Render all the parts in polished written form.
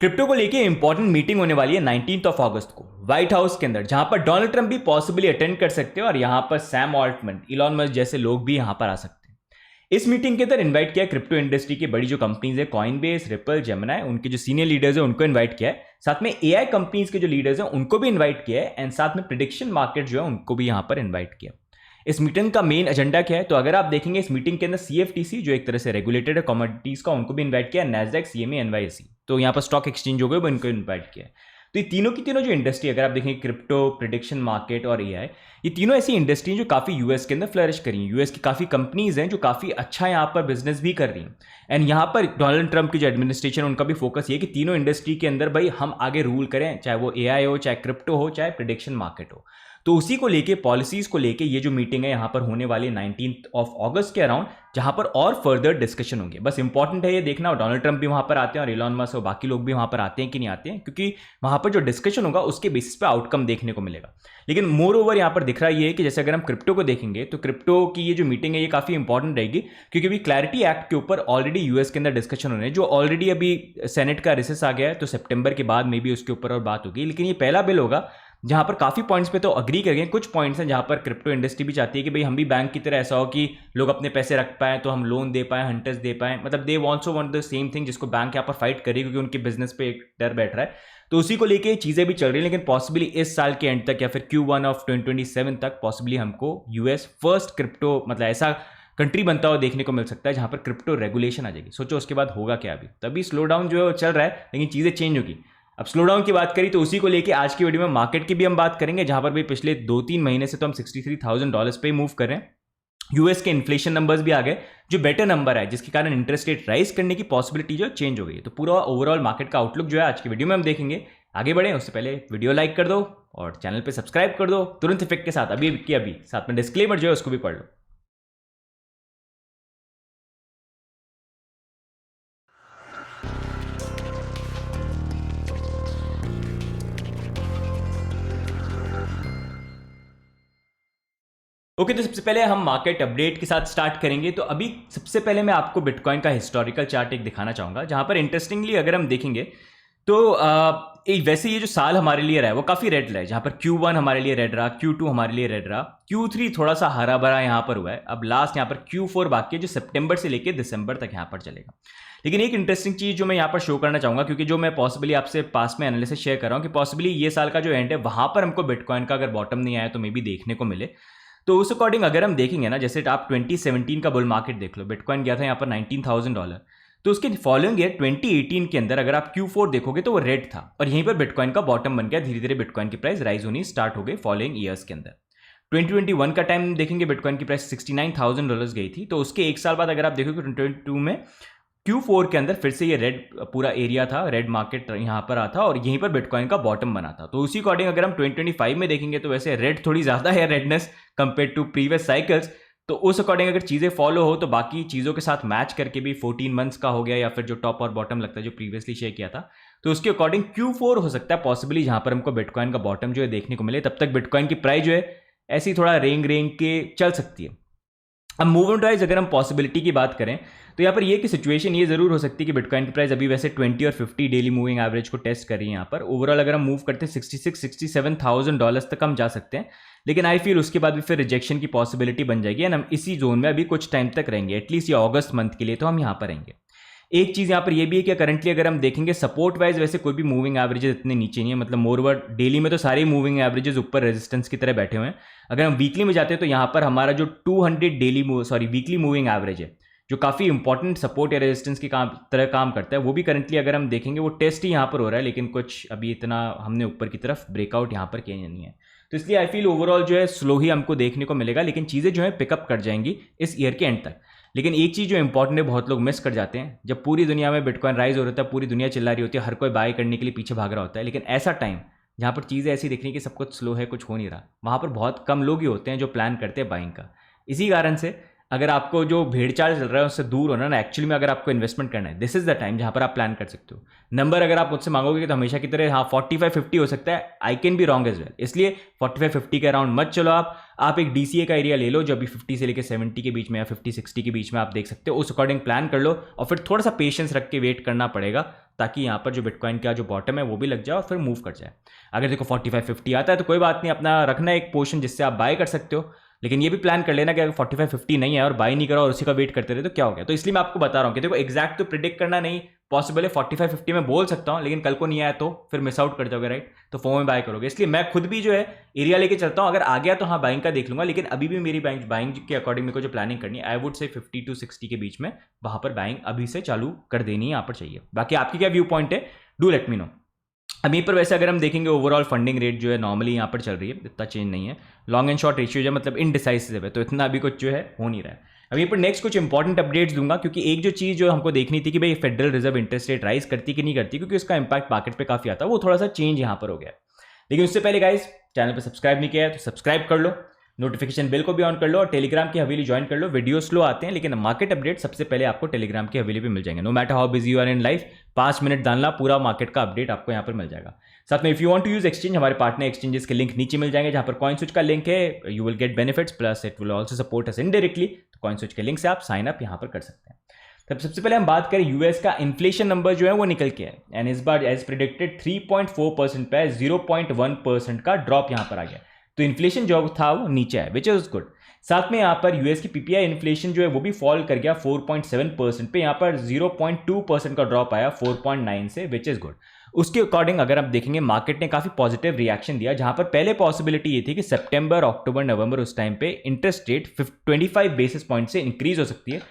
Crypto को लेके important meeting होने वाली है 19th ऑफ अगस्त को व्हाइट हाउस के अंदर, जहां पर डोनाल्ड ट्रंप भी पॉसिबली अटेंड कर सकते हैं और यहां पर सैम ऑल्टमैन, इलॉन मस्क जैसे लोग भी यहां पर आ सकते हैं। इस मीटिंग के अंदर इनवाइट किया क्रिप्टो इंडस्ट्री की बड़ी जो कंपनीज है, कॉइनबेस, रिपल, जेमिनी, उनके जो सीनियर लीडर्स है उनको इन्वाइट किया है। साथ में एआई कंपनीज के जो लीडर्स हैं उनको भी इन्वाइट किया है एंड साथ में प्रिडिक्शन मार्केट जो है उनको भी यहां पर इन्वाइट किया। इस मीटिंग का मेन एजेंडा क्या है, तो अगर आप देखेंगे इस मीटिंग के अंदर सीएफटीसी जो एक तरह से रेगुलेटेड है कमोडिटीज का, उनको भी इन्वाइट किया, नैस्डैक, सीएमए, एनवाईएसई, तो यहाँ पर स्टॉक एक्सचेंज हो गए वो इनको इन्वाइट किया है। तो ये तीनों की तीनों जो इंडस्ट्री, अगर आप देखेंगे क्रिप्टो, प्रिडिक्शन मार्केट और एआई, ये तीनों ऐसी इंडस्ट्री हैं जो काफ़ी यूएस के अंदर फ्लरिश करी हैं। यूएस की काफ़ी कंपनीज हैं जो काफ़ी अच्छा यहाँ पर बिजनेस भी कर रही हैं। एंड यहाँ पर डोनाल्ड ट्रंप की जो एडमिनिस्ट्रेशन है उनका भी फोकस ये कि तीनों इंडस्ट्री के अंदर भाई हम आगे रूल करें, चाहे वो एआई हो, चाहे क्रिप्टो हो, चाहे प्रिडिक्शन मार्केट हो। तो उसी को लेके, पॉलिसीज को लेके ये जो मीटिंग है यहाँ पर होने वाली 19th ऑफ अगस्त के अराउंड, जहां पर और फर्दर डिस्कशन होंगे। बस इंपॉर्टेंट है ये देखना, और डोनाल्ड ट्रंप भी वहां पर आते हैं और इलॉन मस्क और बाकी लोग भी वहां पर आते हैं कि नहीं आते हैं, क्योंकि वहां पर जो डिस्कशन होगा उसके बेसिस पे आउटकम देखने को मिलेगा। लेकिन मोर ओवर यहाँ पर दिख रहा ये है कि जैसे अगर हम क्रिप्टो को देखेंगे तो क्रिप्टो की ये जो मीटिंग है ये काफी इंपॉर्टेंट रहेगी, क्योंकि अभी क्लैरिटी एक्ट के ऊपर ऑलरेडी यूएस के अंदर डिस्कशन हो रहे हैं, जो ऑलरेडी अभी सेनेट का रिसेस आ गया है, तो सितंबर के बाद में भी उसके ऊपर और बात होगी। लेकिन ये पहला बिल होगा जहां पर काफी पॉइंट्स पे तो अग्री कर गए, कुछ पॉइंट्स हैं जहां पर क्रिप्टो इंडस्ट्री भी चाहती है कि भाई हम भी बैंक की तरह ऐसा हो कि लोग अपने पैसे रख पाए तो हम लोन दे पाए, हंटर्स दे पाए, मतलब they also want the same thing, जिसको बैंक यहाँ पर फाइट करी क्योंकि उनके बिजनेस पे एक डर बैठ रहा है। तो उसी को लेके चीजें भी चल रही है, लेकिन पॉसिबली इस साल के एंड तक या फिर Q1 ऑफ 2027 तक पॉसिबली हमको यूएस फर्स्ट क्रिप्टो, मतलब ऐसा कंट्री बनता हुआ देखने को मिल सकता है जहां पर क्रिप्टो रेगुलेशन आ जाएगी। सोचो उसके बाद होगा क्या। अभी तभी स्लो डाउन जो है वो चल रहा है, लेकिन चीजें चेंज होगी। अब स्लो डाउन की बात करी तो उसी को लेके आज की वीडियो में मार्केट की भी हम बात करेंगे, जहां पर भी पिछले 2-3 महीने से तो हम $63,000 पे मूव कर रहे हैं। यूएस के इन्फ्लेशन नंबर्स भी आ गए जो बेटर नंबर है, जिसके कारण इंटरेस्ट रेट राइज करने की पॉसिबिलिटी जो चेंज हो गई है। तो पूरा ओवरऑल मार्केट का आउटलुक जो है आज की वीडियो में हम देखेंगे। आगे बढ़े उससे पहले वीडियो लाइक कर दो और चैनल पे सब्सक्राइब कर दो तुरंत इफेक्ट के साथ, अभी की अभी। साथ में डिस्क्लेमर जो है उसको भी पढ़ लो। ओके, तो सबसे पहले हम मार्केट अपडेट के साथ स्टार्ट करेंगे। तो अभी सबसे पहले मैं आपको बिटकॉइन का हिस्टोरिकल चार्ट एक दिखाना चाहूंगा, जहां पर इंटरेस्टिंगली अगर हम देखेंगे तो वैसे ये जो साल हमारे लिए रहा है वो काफी रेड रहा है, जहां पर Q1 हमारे लिए रेड रहा, Q2 हमारे लिए रेड रहा, Q3 थोड़ा सा हरा भरा यहां पर हुआ है। अब लास्ट यहां पर Q4 बाकी है जो सितंबर से लेकर दिसंबर तक यहां पर चलेगा। लेकिन एक इंटरेस्टिंग चीज जो मैं यहाँ पर शो करना चाहूंगा, क्योंकि जो मैं पॉसिबली आपसे पास में एनालिसिस शेयर कर रहा हूँ कि पॉसिबली ये साल का जो एंड है वहां पर हमको बिटकॉइन का अगर बॉटम नहीं आया तो मे बी देखने को मिले। तो उस अकॉर्डिंग अगर हम देखेंगे ना, जैसे आप 2017 का बुल मार्केट देख लो, बिटकॉइन गया था यहाँ पर $19,000। तो उसके फॉलोइंग ईयर 2018 के अंदर अगर आप Q4 देखोगे तो वो रेड था और यहीं पर बिटकॉइन का बॉटम बन गया। धीरे धीरे बिटकॉइन की प्राइस राइज होनी स्टार्ट हो गई फॉलोइंग ईयर्स के अंदर। 2021 का टाइम देखेंगे, बिटकॉइन की प्राइस $69,000 गई थी। तो उसके एक साल बाद अगर आप देखोगे 2022 में Q4 के अंदर फिर से ये रेड पूरा एरिया था, रेड मार्केट यहाँ पर आता और यहीं पर बिटकॉइन का बॉटम बना था। तो उसी अकॉर्डिंग अगर हम 2025 में देखेंगे तो वैसे रेड थोड़ी ज़्यादा है, redness compare to previous cycles. तो उस अकॉर्डिंग अगर चीज़ें फॉलो हो तो बाकी चीज़ों के साथ मैच करके भी 14 मंथ्स का हो गया, या फिर जो टॉप और बॉटम लगता है जो प्रीवियसली शेयर किया था, तो उसके अकॉर्डिंग Q4 हो सकता है पॉसिबली जहाँ पर हमको बिटकॉइन का बॉटम जो है देखने को मिले। तब तक बिटकॉइन की प्राइस जो है ऐसी थोड़ा रेंग रेंग के चल सकती है। अब मूवमेंट वाइज अगर हम पॉसिबिलिटी की बात करें तो यहाँ पर ये कि सिचुएशन ये जरूर हो सकती है कि बिटकॉइन की प्राइस अभी वैसे 20 और 50 डेली मूविंग एवरेज को टेस्ट कर रही है। यहाँ पर ओवरऑल अगर हम मूव करते हैं $66,000-67,000 तक हम जा सकते हैं, लेकिन आई फील उसके बाद भी फिर रिजेक्शन की पॉसिबिलिटी बन जाएगी एंड हम इसी जोन में अभी कुछ टाइम तक रहेंगे, एटलीस्ट ये अगस्त मंथ के लिए तो हम यहाँ पर रहेंगे। एक चीज यहाँ पर ये भी है कि करंटली अगर हम देखेंगे सपोर्ट वाइज वैसे कोई भी मूविंग एवरेजेस इतने नीचे नहीं है, मतलब मोरओवर डेली में तो सारे मूविंग एवरेजेस ऊपर रेजिस्टेंस की तरह बैठे हुए हैं। अगर हम वीकली में जाते हैं तो यहाँ पर हमारा जो 200 वीकली मूविंग एवरेज है, जो काफी इंपॉर्टेंट सपोर्ट या रेजिस्टेंस की तरह काम करता है, वो भी करंटली अगर हम देखेंगे वो टेस्ट ही यहाँ पर हो रहा है, लेकिन कुछ अभी इतना हमने ऊपर की तरफ ब्रेकआउट यहाँ पर किया नहीं है। तो इसलिए आई फील ओवरऑल जो है स्लो ही हमको देखने को मिलेगा, लेकिन चीजें जो है पिकअप कर जाएंगी इस ईयर के एंड तक। लेकिन एक चीज जो इंपॉर्टेंट है, बहुत लोग मिस कर जाते हैं, जब पूरी दुनिया में बिटकॉइन राइज हो रहा है, पूरी दुनिया चिल्ला रही होती है, हर कोई बाय करने के लिए पीछे भाग रहा होता है, लेकिन ऐसा टाइम जहां पर चीजें ऐसी दिख रही कि सब कुछ स्लो है, कुछ हो नहीं रहा, वहां पर बहुत कम लोग ही होते हैं जो प्लान करते हैं बाइंग का। इसी कारण से अगर आपको जो भेड़चाल चल रहा है उससे दूर होना ना, एक्चुअली में अगर आपको इन्वेस्टमेंट करना है, दिस इज द टाइम जहां पर आप प्लान कर सकते हो। नंबर अगर आप मुझसे मांगोगे तो हमेशा की तरह हाँ 45-50 हो सकता है, I can be wrong as well, इसलिए 45-50 के अराउंड मत चलो आप एक डीसीए का एरिया ले लो जो अभी 50 से लेकर 70 के बीच में या 50-60 के बीच में आप देख सकते हो, उस अकॉर्डिंग प्लान कर लो और फिर थोड़ा सा पेशेंस रख के वेट करना पड़ेगा ताकि यहाँ पर जो बिटकॉइन का जो बॉटम है वो भी लग जाए और फिर मूव कर जाए। अगर देखो 45-50 आता है तो कोई बात नहीं, अपना रखना एक पोर्शन जिससे आप बाय कर सकते हो, लेकिन ये भी प्लान कर लेना कि अगर 45-50 नहीं है और बाय नहीं करो और उसी का वेट करते रहे तो क्या हो गया। तो इसलिए मैं आपको बता रहा हूँ कि देखो एग्जैक्ट तो प्रिडिक्ट करना नहीं पॉसिबल है, 45-50 में बोल सकता हूँ, लेकिन कल को नहीं आया तो फिर मिस आउट कर जाओगे, राइट। तो फोम में बाय करोगे, इसलिए मैं खुद भी जो है एरिया लेके चलता हूँ, अगर आ गया तो हाँ बाइंग का देख लूंगा, लेकिन अभी भी मेरी बाइंग के अकॉर्डिंग मेरे को जो प्लानिंग करनी है आई वुड से 50-60 के बीच में वहां पर बाइंग अभी से चालू कर देनी है यहाँ पर चाहिए। बाकी आपकी क्या व्यू पॉइंट है, डू लेट मी नो। अब यहीं पर वैसे अगर हम देखेंगे ओवरऑल फंडिंग रेट जो है नॉर्मली यहाँ पर चल रही है, इतना चेंज नहीं है, लॉन्ग एंड शॉर्ट रेशियो जो मतलब इनडिसाइसिव है, तो इतना अभी कुछ जो है हो नहीं रहा है। अब यहीं पर नेक्स्ट कुछ इंपॉर्टेंट अपडेट्स दूंगा, क्योंकि एक जो चीज़ जो हमको देखनी थी कि भाई federal reserve interest rate rise करती कि नहीं करती, क्योंकि उसका इंपैक्ट मार्केट पे काफी आता है, वो थोड़ा सा चेंज यहाँ पर हो गया। लेकिन उससे पहले गाइस चैनल पर सब्सक्राइब नहीं किया है तो सब्सक्राइब कर लो, नोटिफिकेशन बिल को भी ऑन कर लो और टेलीग्राम की हवेली ज्वाइन कर लो। वीडियो स्लो आते हैं लेकिन मार्केट अपडेट सबसे पहले आपको टेलीग्राम की हवेली पे मिल जाएंगे। No matter how busy you are in life, 5 minute डालना पूरा मार्केट का अपडेट आपको यहाँ पर मिल जाएगा। साथ में if you want to use exchange, हमारे पार्टनर एक्सचेंजेस के लिंक नीचे मिल जाएंगे, जहां पर कॉइन स्विच का लिंक है, you will get benefits plus it will also support us indirectly. तो कॉइन स्विच के लिंक से आप साइन अप यहाँ पर कर सकते हैं। तब सबसे पहले हम बात करें यूएस का इन्फ्लेशन नंबर जो है वो निकल के है, एंड इस बार एज प्रिडिक्टेड 3.4% पे 0.1% का ड्रॉप यहाँ पर आ गया। तो इन्फ्लेशन जो था वो नीचे है, विच इज गुड। साथ में यहाँ पर यूएस की पीपीआई इन्फ्लेशन जो है वो भी फॉल कर गया 4.7% पे, यहाँ पर 0.2% का ड्रॉप आया 4.9 से, विच इज गुड। उसके अकॉर्डिंग अगर आप देखेंगे मार्केट ने काफी पॉजिटिव रिएक्शन दिया, जहां पर पहले पॉसिबिलिटी ये थी कि सितंबर अक्टूबर नवंबर उस टाइम पे इंटरेस्ट रेट 25 बेसिस पॉइंट से इंक्रीज हो सकती है,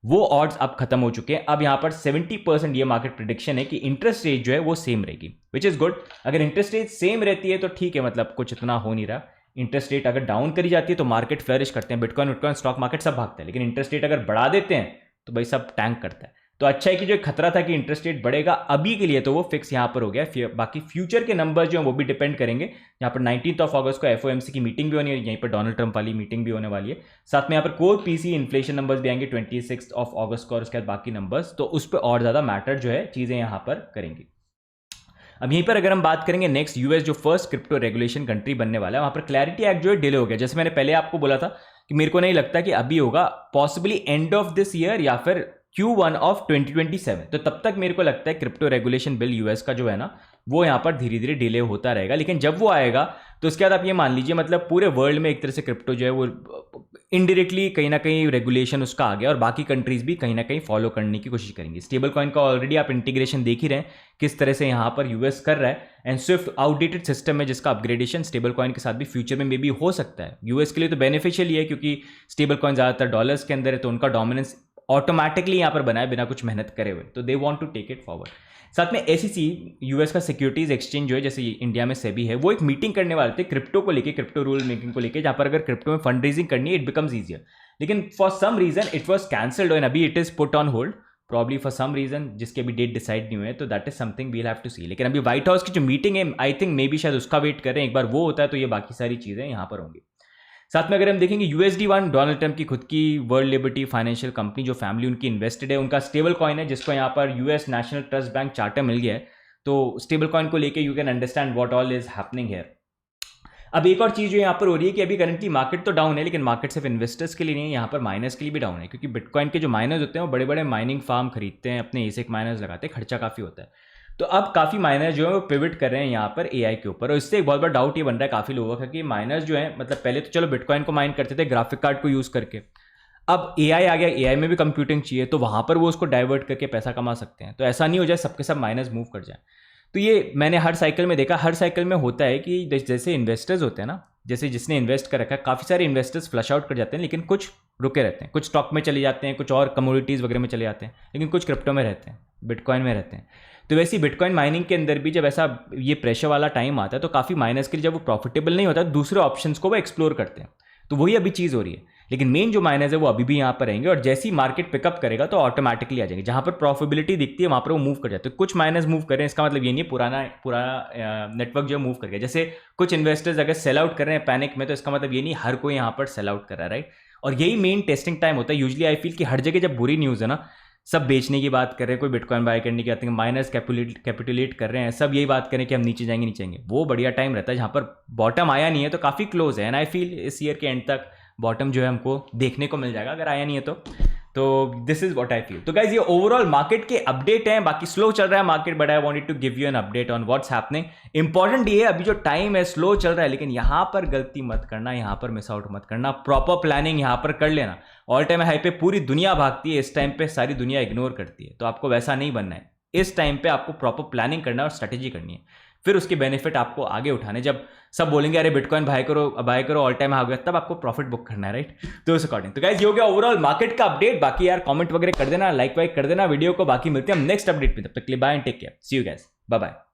वो ऑड्स अब खत्म हो चुके हैं। अब यहां पर 70% ये मार्केट प्रेडिक्शन है कि इंटरेस्ट रेट जो है वो सेम रहेगी, विच इज गुड। अगर इंटरेस्ट रेट सेम रहती है तो ठीक है, मतलब कुछ इतना हो नहीं रहा। इंटरेस्ट रेट अगर डाउन करी जाती है तो मार्केट फ्लरिश करते हैं, बिटकॉइन स्टॉक मार्केट सब भागता है, लेकिन इंटरेस्ट रेट अगर बढ़ा देते हैं तो भाई सब टैंक करता है। तो अच्छा है कि जो खतरा था कि इंटरेस्ट रेट बढ़ेगा अभी के लिए तो वो फिक्स यहां पर हो गया। बाकी फ्यूचर के नंबर जो है वो भी डिपेंड करेंगे। यहाँ पर 19 अगस्त को एफओएमसी की मीटिंग भी होनी है, यहीं पर डोनाल्ड ट्रंप वाली मीटिंग भी होने वाली है। साथ में यहाँ पर कोर पीसी इन्फ्लेशन नंबर्स भी आएंगे 26 अगस्त को, और उसके बाद बाकी नंबर्स, तो उस पर और ज्यादा मैटर जो है चीजें यहाँ पर करेंगी। अब यहीं पर अगर हम बात करेंगे नेक्स्ट, यूएस जो फर्स्ट क्रिप्टो रेगुलेशन कंट्री बनने वाला है, वहां पर क्लैरिटी एक्ट जो है डिले हो गया। जैसे मैंने पहले आपको बोला था कि मेरे को नहीं लगता कि अभी होगा, possibly end of this year या फिर Q1 ऑफ 2027। तो तब तक मेरे को लगता है क्रिप्टो रेगुलेशन बिल यूएस का जो है ना वो यहाँ पर धीरे धीरे डिले होता रहेगा। लेकिन जब वो आएगा तो उसके बाद आप ये मान लीजिए मतलब पूरे वर्ल्ड में एक तरह से क्रिप्टो जो है वो इनडायरेक्टली कहीं ना कहीं रेगुलेशन उसका आ गया और बाकी कंट्रीज भी कहीं ना कहीं फॉलो करने की कोशिश करेंगी। स्टेबल कॉइन का ऑलरेडी आप इंटीग्रेशन देख ही रहे हैं किस तरह से यहाँ पर यूएस कर रहा है, एंड स्विफ्ट आउटडेटेड सिस्टम है जिसका अपग्रेडेशन स्टेबल कॉइन के साथ भी फ्यूचर में मे बी हो सकता है। यूएस के लिए तो बेनिफिशियल ही है क्योंकि स्टेबल कॉइन ज़्यादातर डॉलर्स के अंदर है, तो उनका डोमिनेंस ऑटोमेटिकली यहाँ पर बना है बिना कुछ मेहनत करे हुए, तो they want to take it forward. साथ में एसईसी यूएस का सिक्योरिटीज एक्सचेंज जो है जैसे इंडिया में सेबी है, वो एक मीटिंग करने वाले थे क्रिप्टो को लेके, क्रिप्टो रूल मेकिंग को लेके, जहां पर अगर क्रिप्टो में फंड रेजिंग करनी है इट बिकम्स ईजियर। लेकिन for some reason it was cancelled and अभी it is put on hold, probably for some reason जिसके अभी डेट डिसाइड नहीं हुए हैं, तो that is something we'll have to see. लेकिन अभी व्हाइट हाउस की जो मीटिंग है आई थिंक मे बी शायद उसका वेट करें, एक बार वो होता है तो ये बाकी सारी चीजें यहाँ पर होंगी। साथ में अगर हम देखेंगे USD1 डोनाल्ड ट्रंप की खुद की वर्ल्ड लिबर्टी फाइनेंशियल कंपनी जो फैमिली उनकी इन्वेस्टेड है, उनका स्टेबल कॉइन है जिसको यहाँ पर US National Trust Bank charter मिल गया है। तो स्टेबल कॉइन को लेके you can understand what all is happening here. अब एक और चीज जो यहाँ पर हो रही है कि अभी करंटली मार्केट तो डाउन है, लेकिन मार्केट सिर्फ इन्वेस्टर्स के लिए नहीं है, यहाँ पर माइनर्स के लिए भी डाउन है, क्योंकि बिटकॉइन के जो माइनर्स होते हैं वो बड़े बड़े माइनिंग फार्म खरीदते हैं, अपने एसिक माइनर्स लगाते हैं, खर्चा काफी होता है। तो अब काफी माइनर्स जो है वो पिवट कर रहे हैं यहाँ पर एआई के ऊपर, और इससे एक बहुत बड़ा डाउट ये बन रहा है काफी लोगों का कि माइनर्स जो है मतलब पहले तो चलो बिटकॉइन को माइन करते थे ग्राफिक कार्ड को यूज करके, अब एआई आ गया, एआई में भी कंप्यूटिंग चाहिए, तो वहां पर वो उसको डाइवर्ट करके पैसा कमा सकते हैं। तो ऐसा नहीं हो जाए सबके सब माइनर्स मूव कर जाए। तो ये मैंने हर साइकिल में देखा, हर साइकिल में होता है कि जैसे इन्वेस्टर्स होते हैं ना, जैसे जिसने इन्वेस्ट कर रखा है, काफ़ी सारे इन्वेस्टर्स फ्लश आउट कर जाते हैं, लेकिन कुछ रुके रहते हैं, कुछ स्टॉक में चले जाते हैं, कुछ और कमोडिटीज़ वगैरह में चले जाते हैं, लेकिन कुछ क्रिप्टो में रहते हैं, बिटकॉइन में रहते हैं। तो वैसे ही बिटकॉइन माइनिंग के अंदर भी जब ऐसा ये प्रेशर वाला टाइम आता है तो काफ़ी माइनर्स के लिए जब वो प्रॉफिटेबल नहीं होता दूसरे ऑप्शंस को वो एक्सप्लोर करते हैं। तो वही अभी चीज़ हो रही है, लेकिन मेन जो माइनर्स है वो अभी भी यहाँ पर रहेंगे, और जैसे ही मार्केट पिकअप करेगा तो ऑटोमेटिकली आ जाएंगे, जहाँ पर प्रॉफिटेबिलिटी दिखती है वहाँ पर वो मूव कर जाते हैं। कुछ माइनर्स मूव करें इसका मतलब ये नहीं पुराना नेटवर्क जो मूव कर गया। जैसे कुछ इन्वेस्टर्स अगर सेल आउट कर रहे हैं पैनिक में, तो इसका मतलब ये नहीं हर कोई यहाँ पर सेल आउट कर रहा है, राइट। और यही मेन टेस्टिंग टाइम होता है। यूजली आई फील कि हर जगह जब बुरी न्यूज़ है ना, सब बेचने की बात कर रहे हैं, कोई बिटकॉइन बाय करने की आते हैं, माइनर्स कैपिटुलेट कर रहे हैं, सब यही बात करें कि हम नीचे जाएंगे नीचे जाएंगे, वो बढ़िया टाइम रहता है जहाँ पर बॉटम आया नहीं है तो काफ़ी क्लोज है। एंड आई फील इस ईयर के एंड तक बॉटम जो है हमको देखने को मिल जाएगा अगर आया नहीं है तो this is what I feel. तो गाइज ये ओवरऑल मार्केट के अपडेट हैं, बाकी स्लो चल रहा है market, but I wanted to give you an update on what's happening. Important ये है अभी जो टाइम है स्लो चल रहा है, लेकिन यहां पर गलती मत करना, यहां पर मिस आउट मत करना, प्रॉपर प्लानिंग यहां पर कर लेना। ऑल टाइम हाई पे पूरी दुनिया भागती है, इस टाइम पे सारी दुनिया इग्नोर करती है, तो आपको वैसा नहीं बनना है। इस टाइम पे आपको प्रॉपर प्लानिंग करना है और स्ट्रेटेजी करनी है, फिर उसके बेनिफिट आपको आगे उठाने। जब सब बोलेंगे अरे बिटकॉइन बाय करो ऑल टाइम आ गया, तब आपको प्रॉफिट बुक करना है, राइट। तो उस अकॉर्डिंग तो गाइस ये हो गया ओवरऑल मार्केट का अपडेट। बाकी यार कमेंट वगैरह कर देना, लाइक वाइक कर देना वीडियो को, बाकी मिलते हैं हम नेक्स्ट अपडेट में, तब तक के लिए bye and take care, see you guys, bye bye.